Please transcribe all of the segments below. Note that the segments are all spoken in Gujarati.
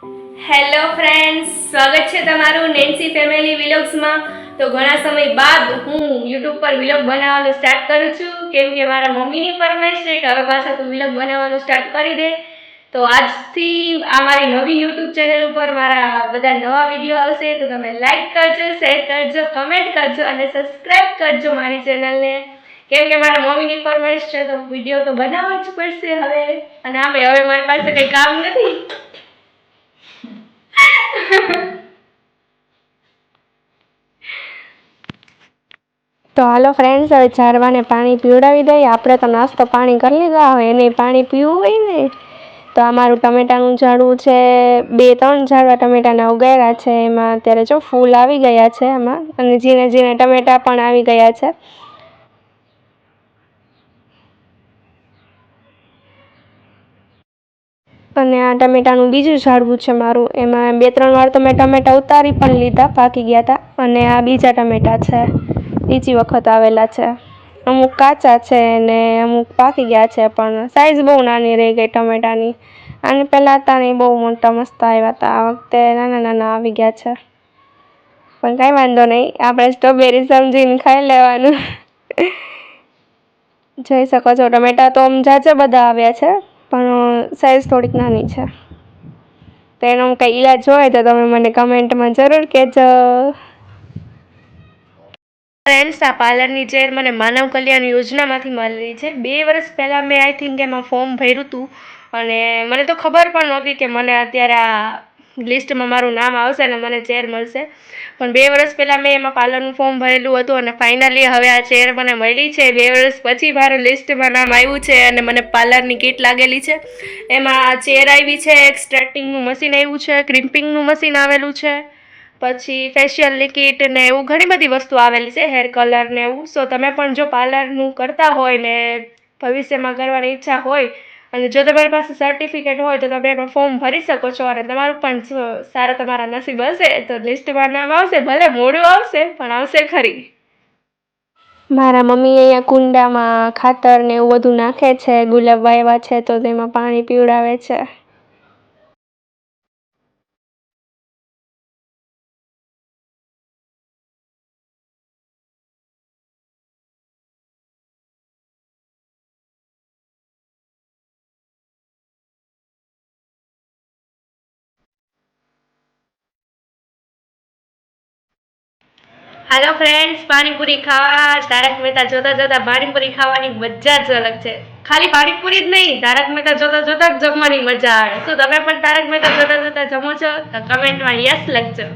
હેલો ફ્રેન્ડ્સ, સ્વાગત છે તમારું નેન્સી ફેમિલી વિલોગ્સમાં. તો ઘણા સમય બાદ હું યુટ્યુબ પર વિલોગ બનાવવાનું સ્ટાર્ટ કરું છું, કેમ કે મારા મમ્મીની ફરમાઈશ છે કે હવે પાછા તું વિલોગ બનાવવાનું સ્ટાર્ટ કરી દે. તો આજથી આ મારી નવી યુટ્યુબ ચેનલ ઉપર મારા બધા નવા વિડીયો આવશે. તો તમે લાઈક કરજો, શેર કરજો, કમેન્ટ કરજો અને સબસ્ક્રાઈબ કરજો મારી ચેનલને. કેમ કે મારા મમ્મીની ફરમાઈશ છે તો વિડીયો તો બનાવવા જ પડશે હવે. અને હવે મારી પાસે કંઈ કામ નથી. તો હાલો ફ્રેન્ડ્સ, હવે ઝારવાને પાણી પીવડાવી દઈએ. આપણે તો નાસ્તો પાણી કરી લીધા, હવે એને પાણી પીવું હોય ને. તો આ મારું ટમેટાનું ઝાડવું છે, 2-3 ઝાડવા ટમેટાના ઉગાડ્યા છે. એમાં અત્યારે જો ફૂલ આવી ગયા છે એમાં, અને ઝીણા ઝીણા ટમેટા પણ આવી ગયા છે. અને આ ટમેટાનું બીજું ઝાડવું છે મારું, એમાં 2-3 વાર તો મેં ટમેટા ઉતારી પણ લીધા, પાકી ગયા હતા. અને આ બીજા ટમેટા છે, બીજી વખત આવેલા છે. અમુક કાચા છે ને અમુક પાકી ગયા છે, પણ સાઈઝ બહુ નાની રહી ગઈ ટમેટાની. અને પહેલાં હતા ને બહુ મોટા મસ્ત આવ્યા હતા, આ વખતે નાના નાના આવી ગયા છે. પણ કાંઈ વાંધો નહીં, આપણે સ્ટ્રોબેરી સમજીને ખાઈ લેવાનું. જોઈ શકો છો, ટમેટા તો આમ ઝાઝા બધા આવ્યા છે, પણ સાઈઝ થોડીક નાની છે. તો એનો કંઈ ઈલાજ હોય તો તમે મને કમેન્ટમાં જરૂર કહેજો. ફ્રેન્ડ્સ, આ પાર્લરની ચેર મને માનવ કલ્યાણ યોજનામાંથી મળી છે. 2 વર્ષ પહેલાં મેં આઈ થિંક એમાં ફોર્મ ભર્યું હતું, અને મને તો ખબર પણ નહોતી કે મને અત્યારે આ લિસ્ટમાં મારું નામ આવશે અને મને ચેર મળશે. પણ 2 વર્ષ પહેલાં મેં એમાં પાર્લરનું ફોર્મ ભરેલું હતું, અને ફાઇનલી હવે આ ચેર મને મળી છે. 2 વર્ષ પછી મારું લિસ્ટમાં નામ આવ્યું છે, અને મને પાર્લરની કીટ લાગેલી છે. એમાં ચેર આવી છે, એક્સ્ટ્રેક્ટિંગનું મશીન આવ્યું છે, ક્રિમ્પિંગનું મશીન આવેલું છે, પછી ફેશિયલની કીટ ને એવું ઘણી બધી વસ્તુ આવેલી છે, હેર કલર ને એવું. સો તમે પણ જો પાર્લરનું કરતા હોય ને ભવિષ્યમાં કરવાની ઈચ્છા હોય, અને જો તમારી પાસે સર્ટિફિકેટ હોય તો તમે એમાં ફોર્મ ભરી શકો છો. અને તમારું પણ સારા તમારા નસીબ હશે તો લિસ્ટમાં નામ આવશે. ભલે મોડું આવશે, પણ આવશે ખરી. મારા મમ્મી અહીંયા કુંડામાં ખાતર ને એવું બધું નાખે છે, ગુલાબ વાવ્યા છે તો તેમાં પાણી પીવડાવે છે. હાલો ફ્રેન્ડ્સ, પાણીપુરી ખાવા. તારક મહેતા જોતા જોતા પાણીપુરી ખાવાની મજા જ અલગ છે. ખાલી પાણીપુરી જ નહીં, તારક મહેતા જોતા જોતા જ જમવાની મજા આવે. શું તમે પણ તારક મહેતા જોતા જોતા જમો છો? તો કમેન્ટમાં યસ લખજો.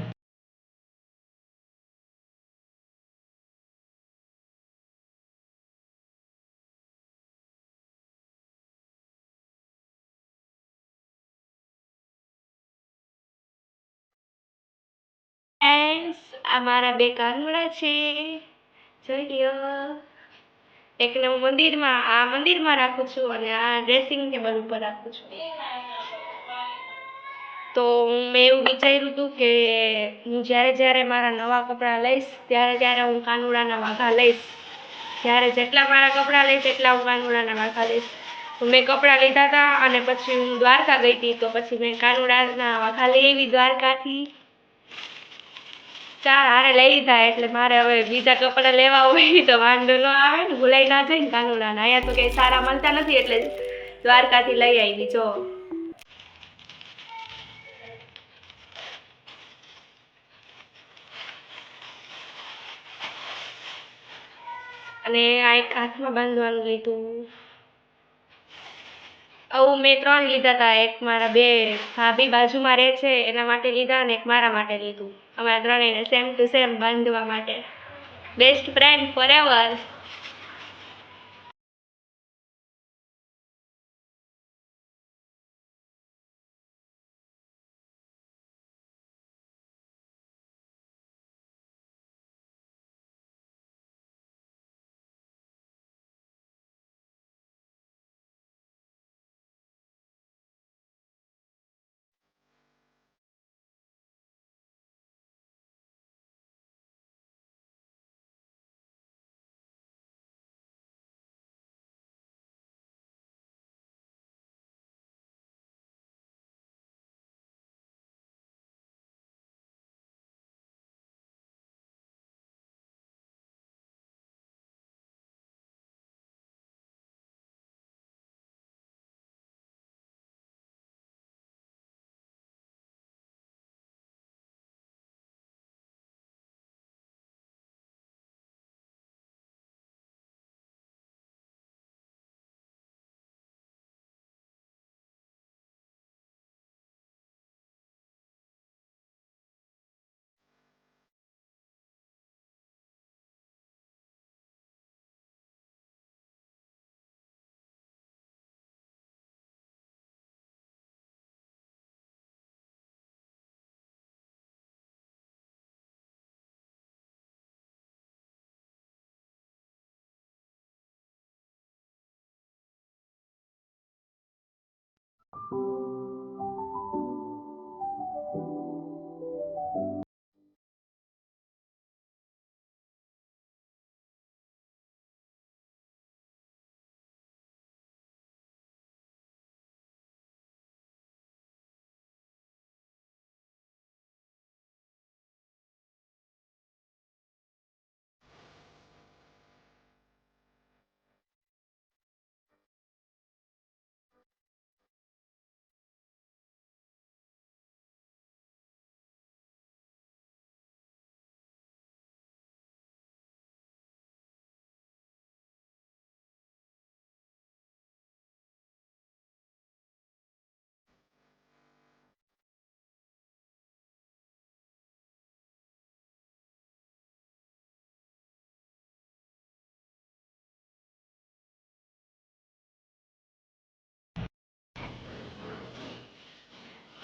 ફ્રેન્ડ્સ, આ મારા 2 કાનુડા છે, જોઈ લ્યો. એકને હું મંદિરમાં રાખું છું, અને આ ડ્રેસિંગ ટેબલ ઉપર રાખું છું. તો મેં એવું વિચાર્યું હતું કે હું જ્યારે જ્યારે મારા નવા કપડાં લઈશ ત્યારે ત્યારે હું કાનુડાના વાઘા લઈશ. જ્યારે જેટલા મારા કપડાં લઈશ એટલા હું કાનુડાના વાઘા લઈશ. તો મેં કપડાં લીધા હતા, અને પછી હું દ્વારકા ગઈ હતી, તો પછી મેં કાનુડાના વાઘા લઈ આવી દ્વારકાથી. 4 હારે લઈ લીધા, એટલે મારે હવે બીજા કપડાં લેવા હોય તો વાંધો ન આવે ને, ભૂલાઈ ના જાય ને કાનુડાના. અહીંયા તો કંઈ સારા મળતા નથી, એટલે દ્વારકાથી લઈ આવી જો. અને આ એક હાથમાં બાંધવાનું લીધું. આવું મેં 3 લીધા હતા. એક મારા 2 ભાભી બાજુમાં રહે છે એના માટે લીધા, અને એક મારા માટે લીધું. અમારા ત્રણેયને સેમ ટુ સેમ બાંધવા માટે. Best friend forever.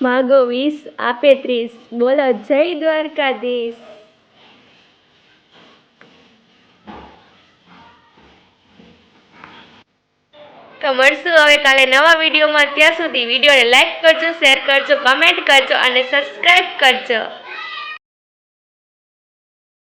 માગો 20 આપે 30, બોલો જય દ્વારકાધીશ. તો મળશું હવે કાલે નવા વિડીયોમાં. ત્યાં સુધી વિડીયોને લાઈક કરજો, શેર કરજો, કમેન્ટ કરજો અને સબસ્ક્રાઈબ કરજો.